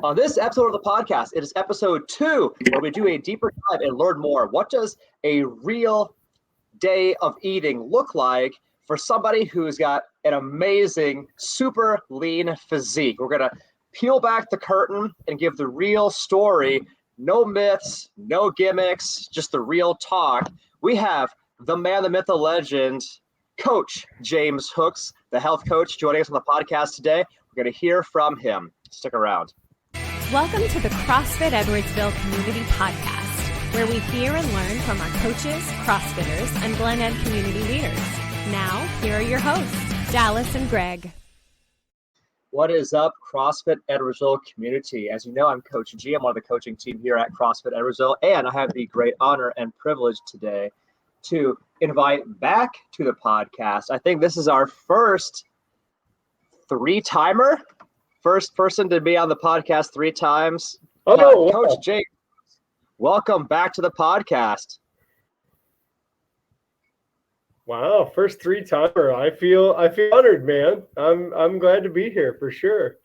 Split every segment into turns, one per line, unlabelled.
On this episode of the podcast, it is episode 2, where we do a deeper dive and learn more. What does a real day of eating look like for somebody who's got an amazing, super lean physique? We're going to peel back the curtain and give the real story. No myths, no gimmicks, just the real talk. We have the man, the myth, the legend, Coach James Hooks, the health coach, joining us on the podcast today. We're going to hear from him. Stick around.
Welcome to the CrossFit Edwardsville Community Podcast, where we hear and learn from our coaches, CrossFitters, and Glen Ed community leaders. Now, here are your hosts, Dallas and Greg.
What is up, CrossFit Edwardsville community? As you know, I'm Coach G. I'm on the coaching team here at CrossFit Edwardsville, and I have the great honor and privilege today to invite back to the podcast. I think this is our first three-timer. First person to be on the podcast 3 times.
Oh,
Coach James, welcome back to the podcast.
Wow, first 3-timer. I feel honored, man. I'm glad to be here for sure.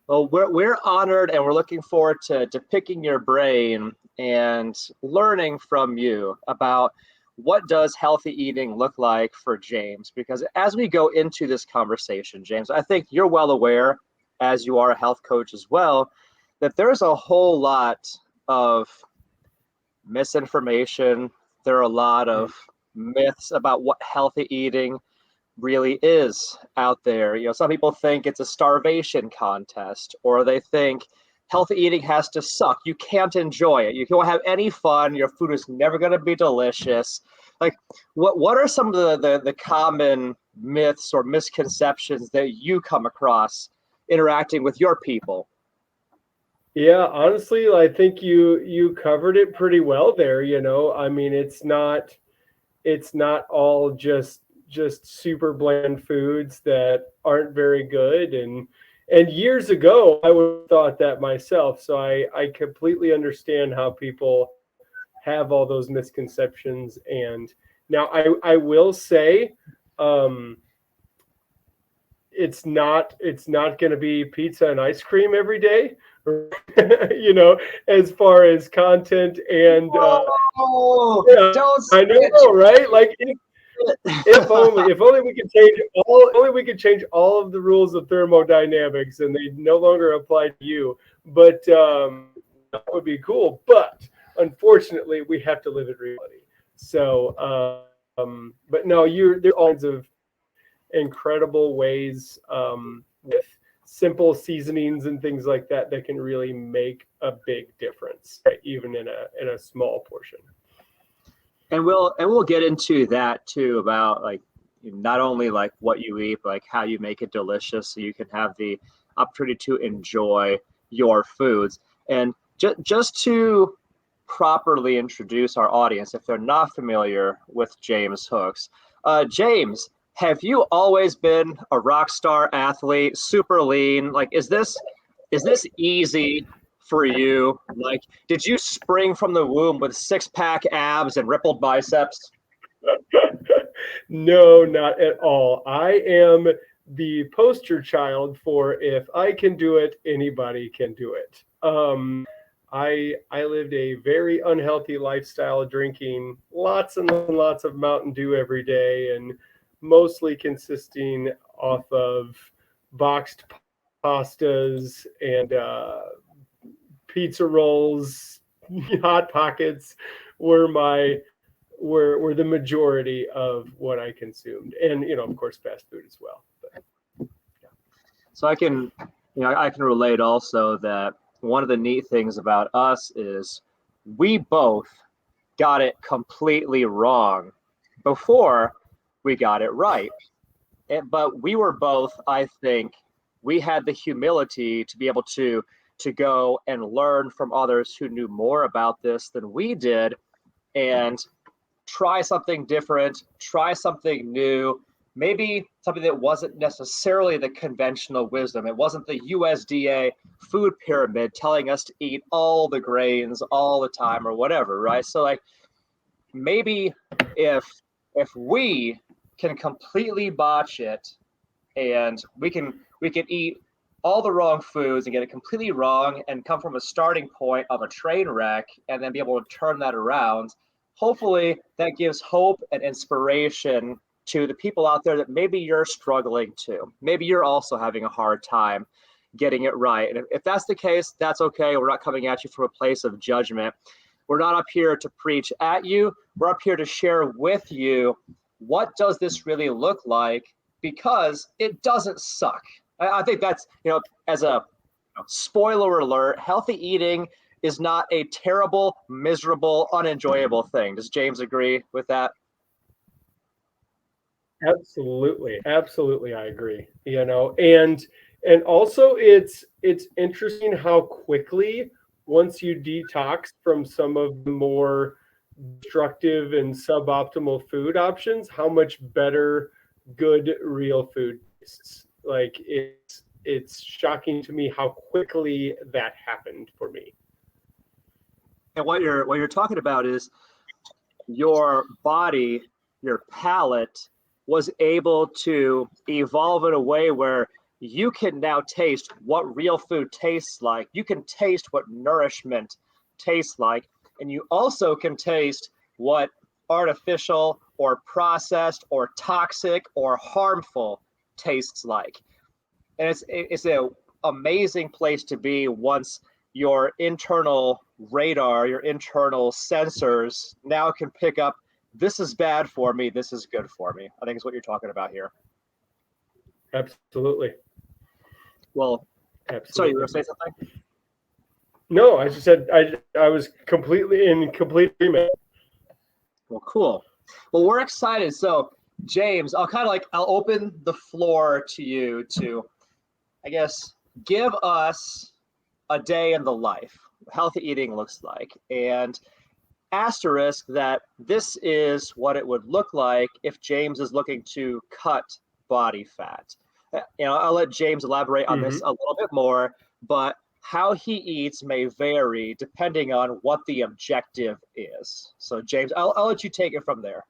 Well, we're honored, and we're looking forward to picking your brain and learning from you about what does healthy eating look like for James? Because as we go into this conversation, James, I think you're well aware, as you are a health coach as well, that there's a whole lot of misinformation. There are a lot of myths about what healthy eating really is out there. You know, some people think it's a starvation contest, or they think healthy eating has to suck. You can't enjoy it. You can't have any fun. Your food is never going to be delicious. Like, what are some of the common myths or misconceptions that you come across interacting with your people?
Yeah, honestly, I think you covered it pretty well there. You know, I mean, it's not all just super bland foods that aren't very good. And years ago, I would have thought that myself. So I completely understand how people have all those misconceptions. And now I will say, it's not going to be pizza and ice cream every day, you know, as far as content and I know, right? Like if only we could change all of the rules of thermodynamics and they no longer apply to you. But that would be cool. But unfortunately, we have to live in reality. So, but no, there are all kinds of incredible ways with simple seasonings and things like that can really make a big difference, right? Even in a small portion.
And we'll get into that too, about like not only like what you eat, but like how you make it delicious so you can have the opportunity to enjoy your foods. And just to properly introduce our audience, if they're not familiar with James Hooks, James, have you always been a rock star athlete, super lean? Like, is this easy for you? Like, did you spring from the womb with 6-pack abs and rippled biceps?
No, not at all. I am the poster child for if I can do it, anybody can do it. I lived a very unhealthy lifestyle, drinking lots and lots of Mountain Dew every day, and mostly consisting off of boxed pastas and pizza rolls. Hot Pockets were the majority of what I consumed, and of course fast food as well. But,
yeah. So I can relate also that one of the neat things about us is we both got it completely wrong before we got it right. But we were both, I think, we had the humility to be able to go and learn from others who knew more about this than we did and try something different, try something new, maybe something that wasn't necessarily the conventional wisdom. It wasn't the USDA food pyramid telling us to eat all the grains all the time or whatever, right? So like maybe if we can completely botch it and we can eat all the wrong foods and get it completely wrong and come from a starting point of a train wreck and then be able to turn that around. Hopefully that gives hope and inspiration to the people out there that maybe you're struggling too. Maybe you're also having a hard time getting it right. And if that's the case, that's okay. We're not coming at you from a place of judgment. We're not up here to preach at you. We're up here to share with you, what does this really look like? Because it doesn't suck. I think that's, as a spoiler alert, healthy eating is not a terrible, miserable, unenjoyable thing. Does James agree with that?
Absolutely. I agree. And also it's interesting how quickly, once you detox from some of the more destructive and suboptimal food options, how much better good real food tastes. Like it's shocking to me how quickly that happened for me.
And what you're talking about is your body, your palate was able to evolve in a way where you can now taste what real food tastes like. You can taste what nourishment tastes like. And you also can taste what artificial or processed or toxic or harmful tastes like. And it's an amazing place to be once your internal radar, your internal sensors now can pick up, this is bad for me, this is good for me. I think is what you're talking about here.
Absolutely.
Well,
absolutely.
Sorry, you were going to say something?
No, I just said I was completely in complete agreement.
Well, cool. Well, we're excited. So, James, I'll open the floor to you to, I guess, give us a day in the life, healthy eating looks like, and asterisk that this is what it would look like if James is looking to cut body fat. I'll let James elaborate on this a little bit more, but how he eats may vary depending on what the objective is. So, James, I'll let you take it from there.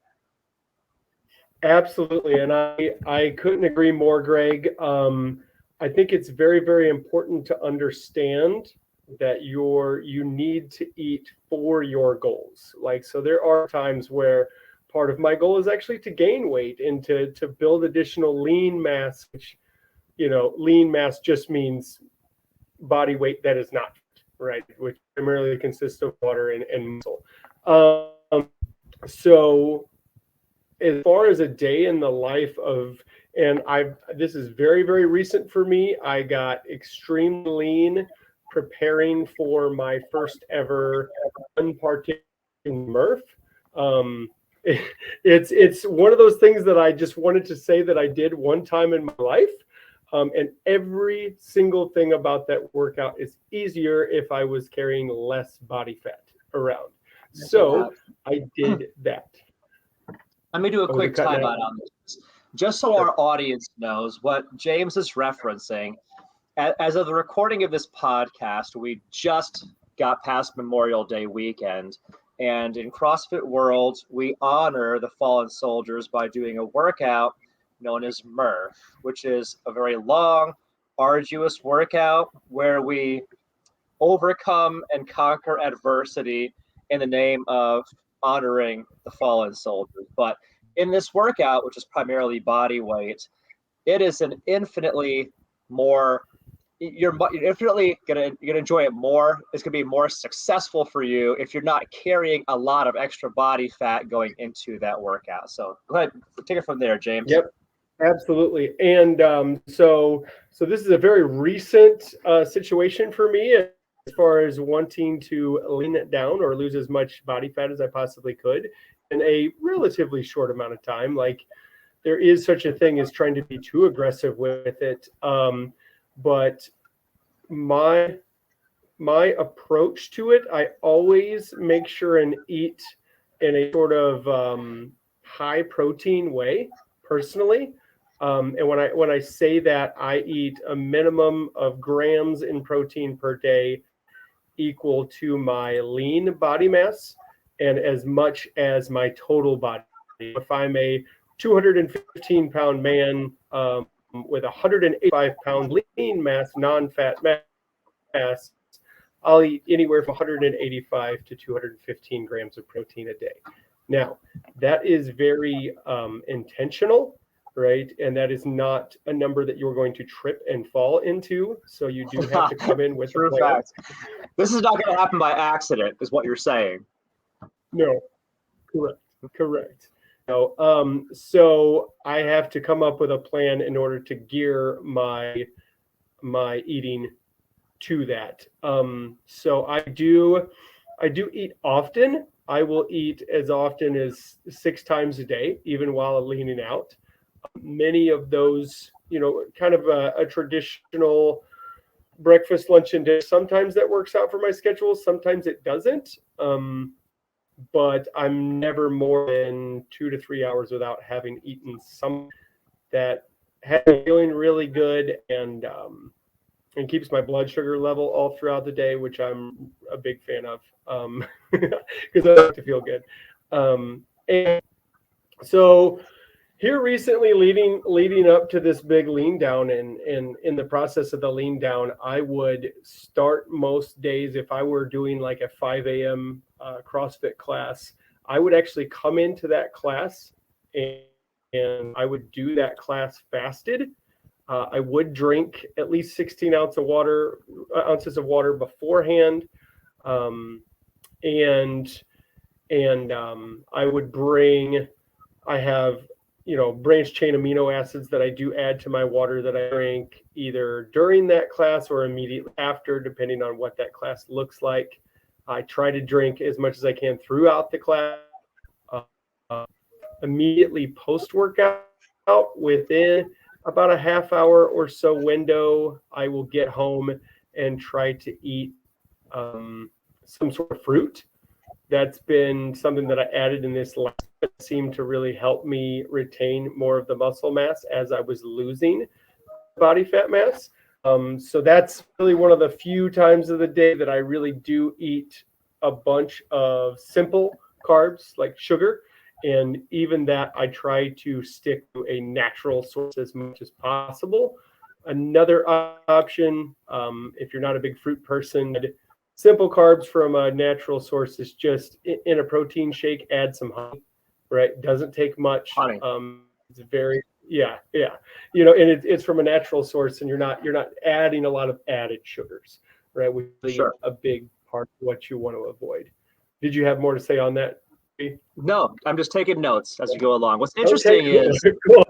Absolutely, and I couldn't agree more, Greg. I think it's very, very important to understand that you need to eat for your goals. So there are times where part of my goal is actually to gain weight and to build additional lean mass, which, lean mass just means body weight that is not, right, which primarily consists of water and muscle. So as far as a day in the life of, this is very, very recent for me, I got extremely lean preparing for my first ever unpartaken Murph. It's one of those things that I just wanted to say that I did one time in my life. And every single thing about that workout is easier if I was carrying less body fat around. So I did that.
Let me do a quick timeout on this. Just so our audience knows what James is referencing, as of the recording of this podcast, we just got past Memorial Day weekend. And in CrossFit World, we honor the fallen soldiers by doing a workout known as Murph, which is a very long, arduous workout where we overcome and conquer adversity in the name of honoring the fallen soldiers. But in this workout, which is primarily body weight, it is an infinitely more, you're infinitely you're gonna enjoy it more. It's gonna be more successful for you if you're not carrying a lot of extra body fat going into that workout. So go ahead, take it from there, James.
Yep. Absolutely. And so this is a very recent situation for me as far as wanting to lean it down or lose as much body fat as I possibly could in a relatively short amount of time. Like, there is such a thing as trying to be too aggressive with it. But my approach to it, I always make sure and eat in a sort of high protein way personally. And when I say that, I eat a minimum of grams in protein per day equal to my lean body mass and as much as my total body. If I'm a 215-pound man, with 185-pound lean mass, non-fat mass, I'll eat anywhere from 185 to 215 grams of protein a day. Now, that is very intentional, right? And that is not a number that you're going to trip and fall into. So you do have to come in with
True
a plan.
fact. This is not going to happen by accident, is what you're saying.
No, correct. No, so I have to come up with a plan in order to gear my eating to that. So I do eat often. I will eat as often as 6 times a day, even while leaning out. Many of those, kind of a traditional breakfast, lunch, and dinner. Sometimes that works out for my schedule. Sometimes it doesn't. But I'm never more than 2 to 3 hours without having eaten something that has me feeling really good and keeps my blood sugar level all throughout the day, which I'm a big fan of because I like to feel good. And so here recently, leading up to this big lean down, and in the process of the lean down, I would start most days, if I were doing like a 5 a.m. CrossFit class, I would actually come into that class and I would do that class fasted. I would drink at least 16 ounces of water beforehand, and I would bring. I have branched chain amino acids that I do add to my water that I drink either during that class or immediately after, depending on what that class looks like. I try to drink as much as I can throughout the class. Immediately post-workout, within about a half hour or so window, I will get home and try to eat some sort of fruit. That's been something that I added in this last that seemed to really help me retain more of the muscle mass as I was losing body fat mass. So that's really one of the few times of the day that I really do eat a bunch of simple carbs like sugar. And even that, I try to stick to a natural source as much as possible. Another option, if you're not a big fruit person, simple carbs from a natural source is just in a protein shake, add some honey, right? Doesn't take much.
Honey.
It's very, yeah. And it's from a natural source, and you're not adding a lot of added sugars, right? Which is
Sure.
a big part of what you want to avoid. Did you have more to say on that?
No, I'm just taking notes as you go along. What's interesting is
cool.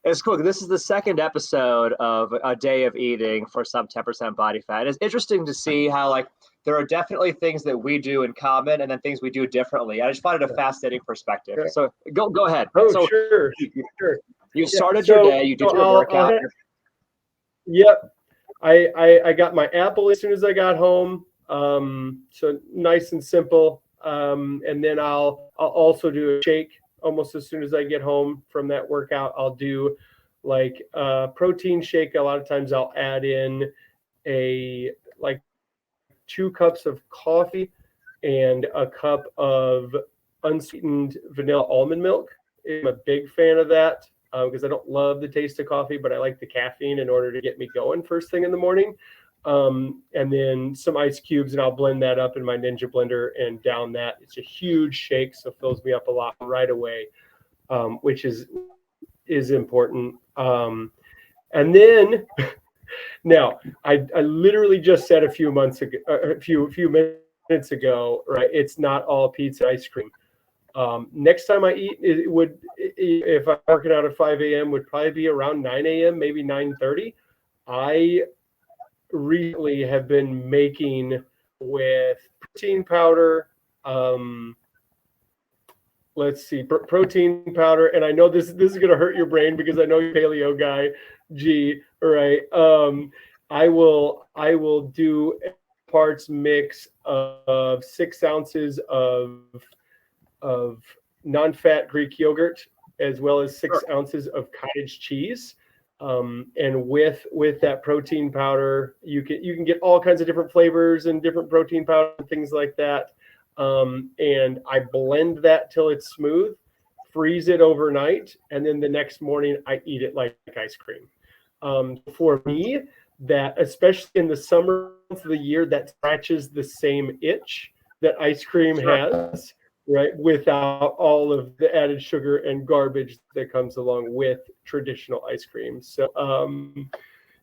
It's cool. This is the second episode of A Day of Eating for Sub 10% Body Fat. It's interesting to see how there are definitely things that we do in common and then things we do differently. I just find it a fascinating perspective. So go ahead.
Oh,
so
sure.
You started your day. You did your workout.
Yep. I got my apple as soon as I got home. So nice and simple. And then I'll also do a shake almost as soon as I get home from that workout. I'll do like a protein shake. A lot of times I'll add in 2 cups of coffee and a cup of unsweetened vanilla almond milk. I'm a big fan of that because I don't love the taste of coffee, but I like the caffeine in order to get me going first thing in the morning. And then some ice cubes, and I'll blend that up in my Ninja blender and down that. It's a huge shake, so it fills me up a lot right away, which is important. And then now I literally just said a few minutes ago, right? It's not all pizza ice cream. Next time I eat, if I'm working out at 5 a.m., would probably be around 9 a.m., maybe 9:30. I recently have been making with protein powder. Protein powder, and I know this is going to hurt your brain because I know you're a paleo guy. Right? I will do parts mix of 6 ounces of non-fat Greek yogurt, as well as 6 ounces of cottage cheese. And with that protein powder, you can get all kinds of different flavors and different protein powder and things like that. And I blend that till it's smooth, freeze it overnight, and then the next morning I eat it like ice cream. For me, that especially in the summer months of the year, that scratches the same itch that ice cream has, right? Without all of the added sugar and garbage that comes along with traditional ice cream. So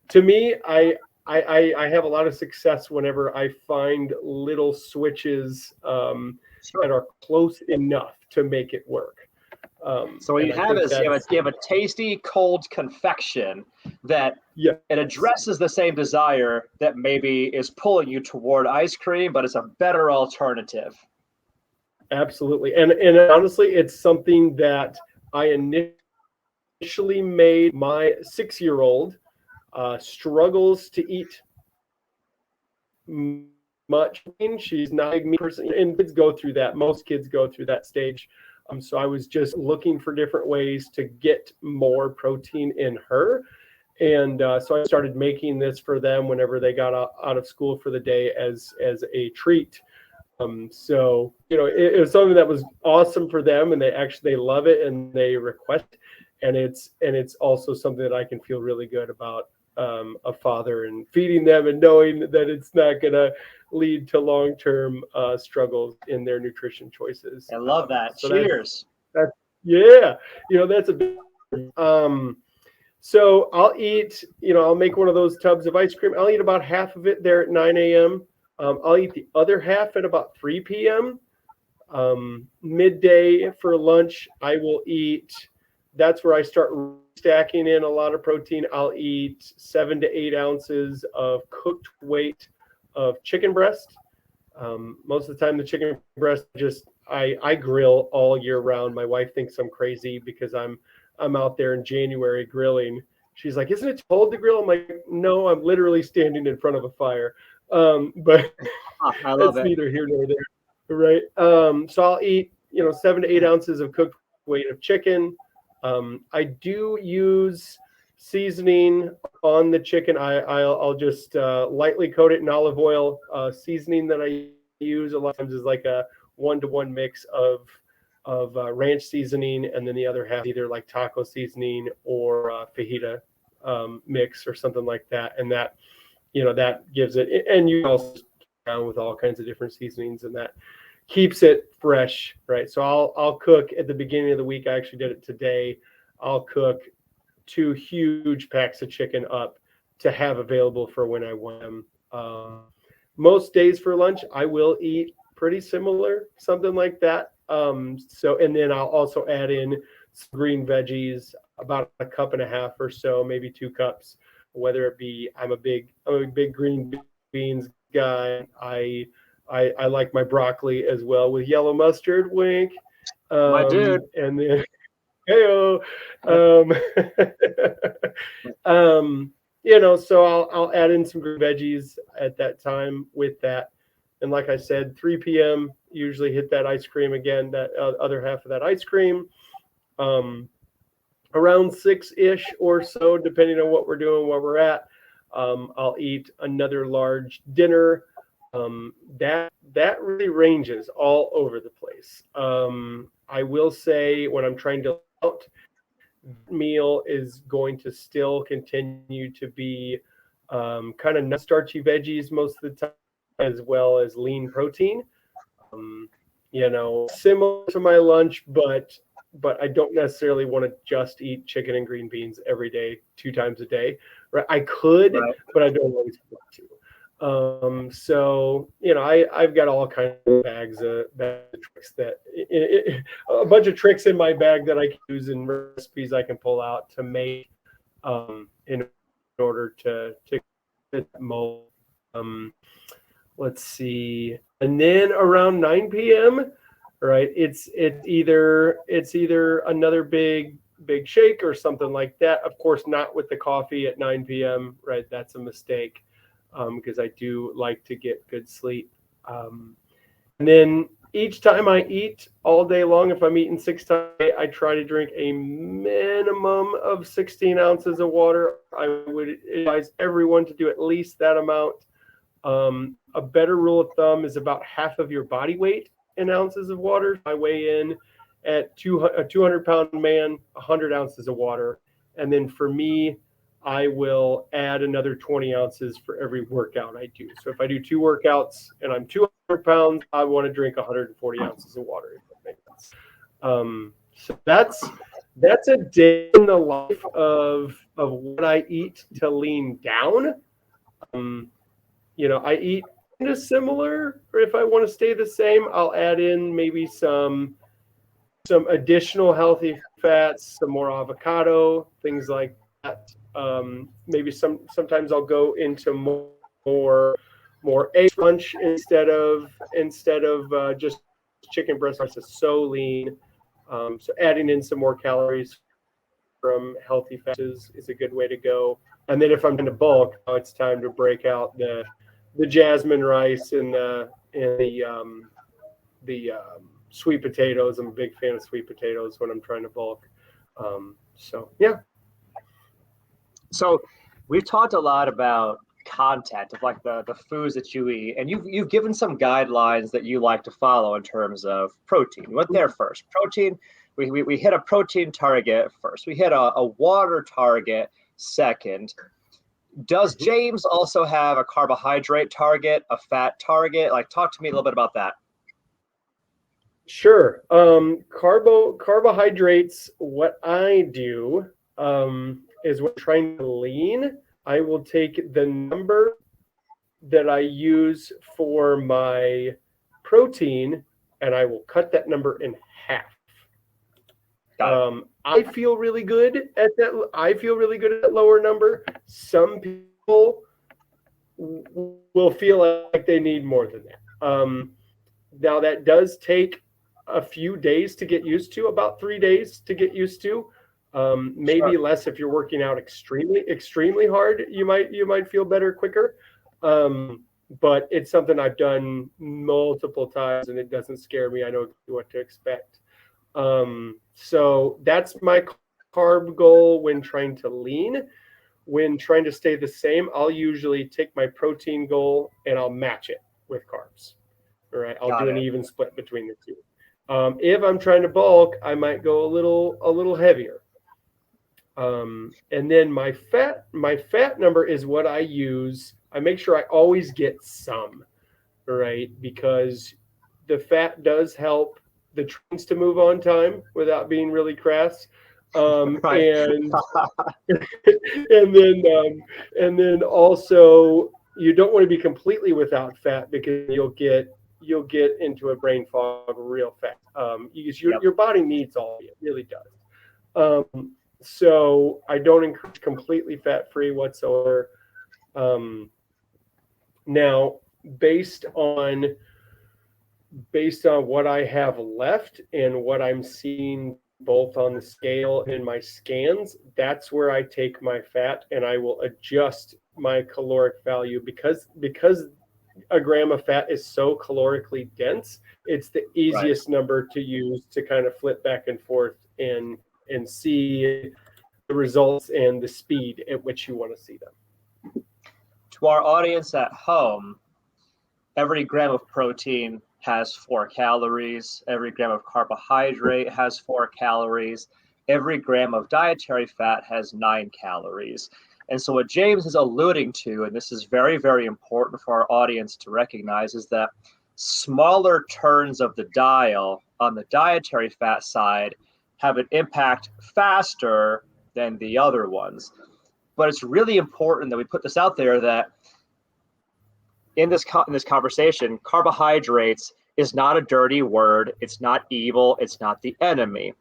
to me, I have a lot of success whenever I find little switches that are close enough to make it work.
So what you have is you have a tasty cold confection that it addresses the same desire that maybe is pulling you toward ice cream, but it's a better alternative.
Absolutely. And honestly, it's something that I initially made. My 6-year-old struggles to eat much. She's not a big meat person, and kids go through that. Most kids go through that stage. So I was just looking for different ways to get more protein in her. And so I started making this for them whenever they got out of school for the day as a treat. So, it was something that was awesome for them, and they love it and they request it. And it's also something that I can feel really good about a father and feeding them and knowing that it's not going to lead to long-term struggles in their nutrition choices.
I love that.
So
cheers.
That's that's a big so I'll eat, I'll make one of those tubs of ice cream. I'll eat about half of it there at 9 a.m. I'll eat the other half at about 3 p.m. Midday for lunch, I will eat. That's where I start stacking in a lot of protein. I'll eat 7 to 8 ounces of cooked weight of chicken breast. Most of the time, the chicken breast I grill all year round. My wife thinks I'm crazy because I'm out there in January grilling. She's like, "Isn't it cold to grill?" I'm like, "No, I'm literally standing in front of a fire." But
I love
it's
it.
neither here nor there, right? So I'll eat 7 to 8 ounces of cooked weight of chicken. I do use seasoning on the chicken. I'll just lightly coat it in olive oil. Seasoning that I use a lot of times is like a 1-to-1 mix of ranch seasoning, and then the other half either like taco seasoning or fajita mix or something like that. And that that gives it. And you also down with all kinds of different seasonings, and that keeps it fresh, right? So I'll cook at the beginning of the week. I actually did it today. I'll cook 2 huge packs of chicken up to have available for when I want them. Most days for lunch, I will eat pretty similar, something like that. And then I'll also add in some green veggies, about 1.5 cups or so, maybe 2 cups, whether it be, I'm a big green beans guy. I like my broccoli as well with yellow mustard, wink.
My dude.
And then, heyo. So I'll add in some green veggies at that time with that. And like I said, 3 p.m. usually hit that ice cream again, that other half of that ice cream. Around 6-ish or so, depending on what we're doing, where we're at, I'll eat another large dinner. That really ranges all over the place. I will say when I'm trying to out, meal is going to still continue to be kind of starchy veggies most of the time, as well as lean protein. Similar to my lunch, but I don't necessarily want to just eat chicken and green beans every day, 2 times a day. Right? I could, but I don't always want to. So I've got all kinds of bags of tricks that a bunch of tricks in my bag that I can use and recipes I can pull out to make in order to fit that mold. Let's see, and then around 9 p.m. right, it's either another big shake or something like that. Of course, not with the coffee at 9 p.m. right, that's a mistake. Because I do like to get good sleep. And then each time I eat all day long, if I'm eating 6 times a day, I try to drink a minimum of 16 ounces of water. I would advise everyone to do at least that amount. A better rule of thumb is about half of your body weight in ounces of water. I weigh in at a 200-pound man, 100 ounces of water. And then for me, I will add another 20 ounces for every workout I do. So if I do 2 workouts and I'm 200 pounds, I want to drink 140 ounces of water. If that makes sense. So that's a day in the life of what I eat to lean down. I eat kind of similar, or if I want to stay the same, I'll add in maybe some additional healthy fats, some more avocado, things like that. Maybe sometimes I'll go into more egg lunch instead of just chicken breast. It's so lean. So adding in some more calories from healthy fats is a good way to go. And then if I'm going to bulk, now it's time to break out the jasmine rice and the sweet potatoes. I'm a big fan of sweet potatoes when I'm trying to bulk. So yeah.
So we've talked a lot about content of like the foods that you eat, and you've given some guidelines that you like to follow in terms of protein. We went there first. Protein, we hit a protein target first. We hit a water target second. Does James also have a carbohydrate target, a fat target? Like, talk to me a little bit about that.
Sure. Carbohydrates, what I do is when trying to lean, I will take the number that I use for my protein and I will cut that number in half. I feel really good at that. I feel really good at that lower number. Some people will feel like they need more than that. Now that does take a few days to get used to, about 3 days to get used to. Maybe less if you're working out extremely hard. You might feel better quicker. But it's something I've done multiple times and it doesn't scare me. I know what to expect. So that's my carb goal when trying to lean. When trying to stay the same, I'll usually take my protein goal and I'll match it with carbs. All right, I'll do an even split between the two. If I'm trying to bulk, I might go a little heavier. And then my fat number is what I use. I make sure I always get some, right? Because the fat does help the trains to move on time without being really crass.
Right.
And then also you don't want to be completely without fat because you'll get into a brain fog real fast. Your body needs all of it, really does. So I don't encourage completely fat-free whatsoever. Now, based on what I have left and what I'm seeing both on the scale and my scans, that's where I take my fat and I will adjust my caloric value because a gram of fat is so calorically dense. It's the easiest number to use to kind of flip back and forth and see the results and the speed at which you want to see them.
To our audience at home, every gram of protein has 4 calories. Every gram of carbohydrate has 4 calories. Every gram of dietary fat has 9 calories. And so what James is alluding to, and this is very, very important for our audience to recognize, is that smaller turns of the dial on the dietary fat side have an impact faster than the other ones. But it's really important that we put this out there that in this conversation, carbohydrates is not a dirty word. It's not evil. It's not the enemy.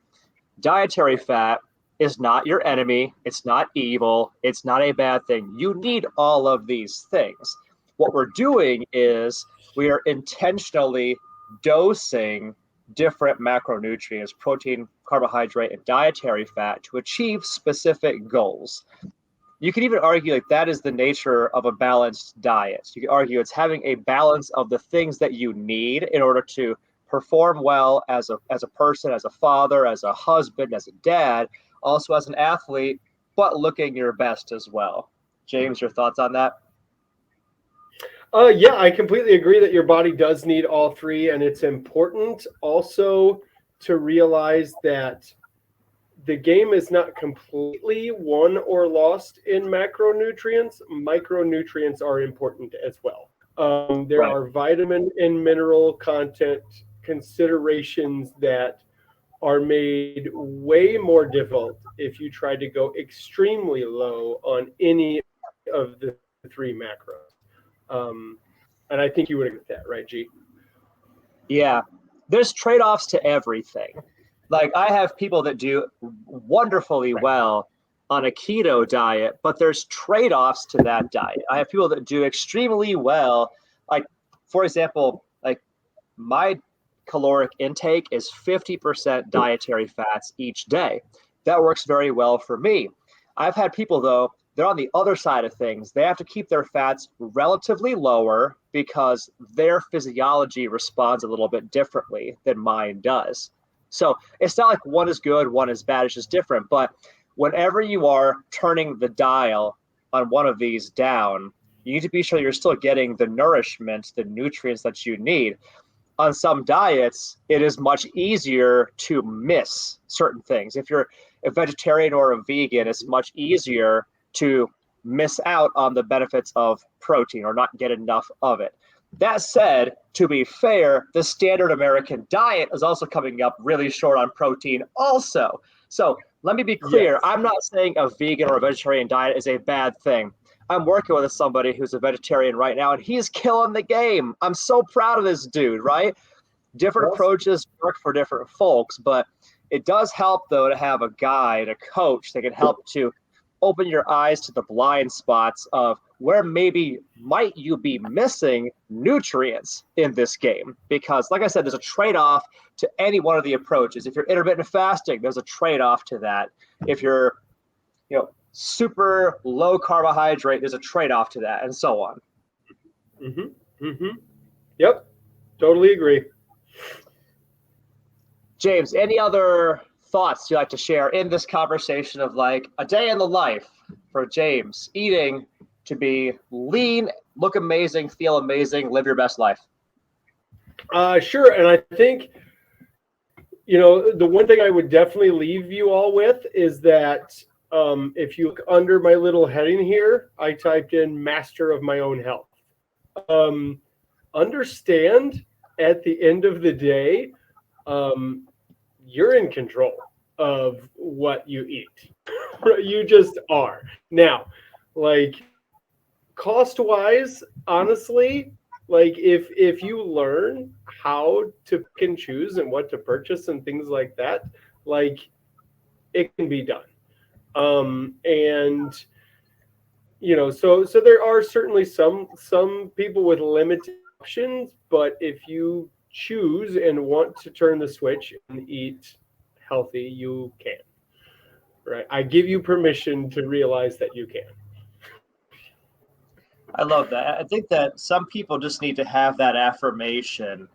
Dietary fat is not your enemy. It's not evil. It's not a bad thing. You need all of these things. What we're doing is we are intentionally dosing different macronutrients, protein, carbohydrate, and dietary fat to achieve specific goals. You could even argue like that is the nature of a balanced diet. You could argue it's having a balance of the things that you need in order to perform well as a person, as a father, as a husband, as a dad, also as an athlete, but looking your best as well. James, your thoughts on that?
Yeah, I completely agree that your body does need all three, and it's important also to realize that the game is not completely won or lost in macronutrients. Micronutrients are important as well. There
Right.
are vitamin and mineral content considerations that are made way more difficult if you try to go extremely low on any of the three macros. And I think you would agree with that, right, G?
Yeah. There's trade-offs to everything. Like I have people that do wonderfully
Right.
well on a keto diet, but there's trade-offs to that diet. I have people that do extremely well. Like, for example, like my caloric intake is 50% dietary fats each day. That works very well for me. I've had people, though, they're on the other side of things. They have to keep their fats relatively lower because their physiology responds a little bit differently than mine does. So it's not like one is good, one is bad, it's just different. But whenever you are turning the dial on one of these down, you need to be sure you're still getting the nourishment, the nutrients that you need. On some diets, it is much easier to miss certain things. If you're a vegetarian or a vegan, it's much easier to miss out on the benefits of protein or not get enough of it. That said, to be fair, the standard American diet is also coming up really short on protein also. So let me be clear.
Yes.
I'm not saying a vegan or a vegetarian diet is a bad thing. I'm working with somebody who's a vegetarian right now, and he's killing the game. I'm so proud of this dude, right? Different
Awesome.
approaches work for different folks, but it does help, though, to have a guide, a coach that can help to open your eyes to the blind spots of where maybe might you be missing nutrients in this game. Because, like I said, there's a trade-off to any one of the approaches. If you're intermittent fasting, there's a trade-off to that. If you're, super low carbohydrate, there's a trade-off to that, and so on.
Yep. Totally agree.
James, any other thoughts you'd like to share in this conversation of like a day in the life for James, eating to be lean, look amazing, feel amazing, live your best life?
Sure. And I think, the one thing I would definitely leave you all with is that if you look under my little heading here, I typed in master of my own health. Understand at the end of the day, you're in control of what you eat. You just are. Now, like cost wise, honestly, like if you learn how to pick and choose and what to purchase and things like that, like it can be done. And so there are certainly some people with limited options, but if you choose and want to turn the switch and eat healthy, you can. Right? I give you permission to realize that you can.
I love that. I think that some people just need to have that affirmation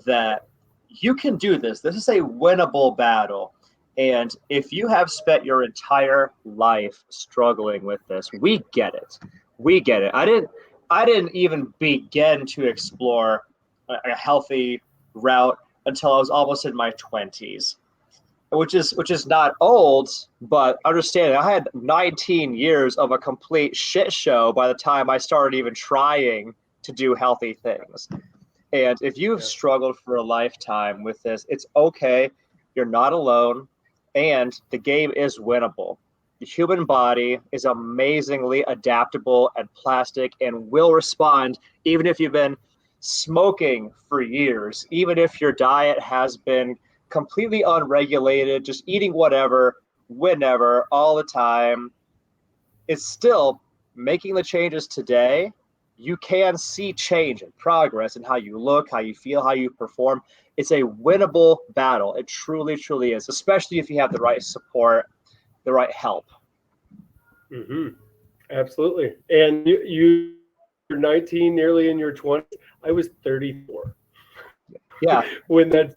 that you can do this. This is a winnable battle. And if you have spent your entire life struggling with this, we get it. We get it. I didn't even begin to explore a healthy route until I was almost in my 20s, which is not old, but understand I had 19 years of a complete shit show by the time I started even trying to do healthy things. And if you've struggled for a lifetime with this, it's okay. You're not alone, and the game is winnable. The human body is amazingly adaptable and plastic and will respond even if you've been smoking for years, even if your diet has been completely unregulated, just eating whatever, whenever, all the time. It's still making the changes today. You can see change and progress in how you look, how you feel, how you perform. It's a winnable battle. It truly, truly is, especially if you have the right support, the right help.
Absolutely. And you're 19, nearly in your 20s. I was 34.
Yeah.
when that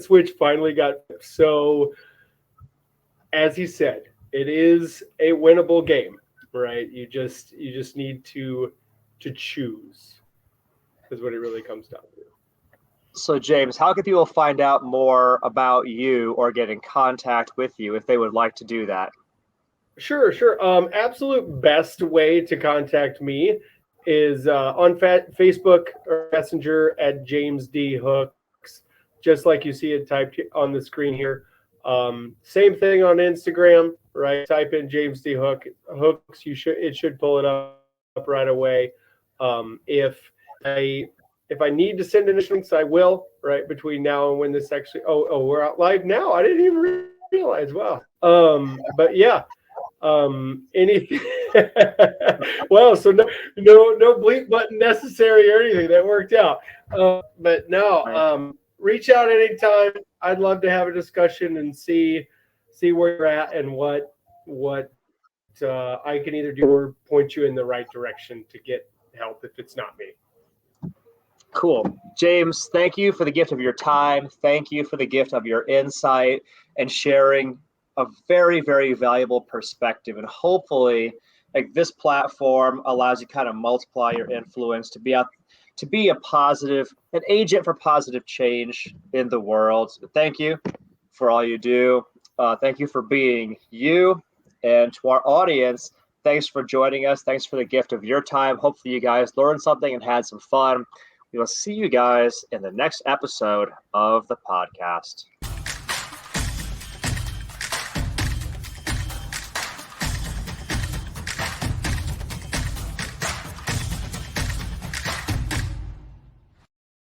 switch finally got flipped. So as he said, it is a winnable game, right? You just need to choose is what it really comes down to.
So, James, how can people find out more about you or get in contact with you if they would like to do that?
Sure, sure. Absolute best way to contact me is on Facebook or Messenger at James D. Hooks, just like you see it typed on the screen here. Same thing on Instagram, right? Type in James D. Hooks. It should pull it up right away. If I need to send in links, I will. Right between now and when this actually. We're out live now. I didn't even realize. Wow. But yeah. Anything. Well, so no bleep button necessary or anything. That worked out. But no, reach out anytime. I'd love to have a discussion and see where you're at and what I can either do or point you in the right direction to get help if it's not me.
Cool. James, thank you for the gift of your time. Thank you for the gift of your insight and sharing a very, very valuable perspective. And hopefully, like, this platform allows you kind of multiply your influence to be an agent for positive change in the world. Thank you for all you do. Thank you for being you. And to our audience, thanks for joining us. Thanks for the gift of your time. Hopefully you guys learned something and had some fun. We will see you guys in the next episode of the podcast.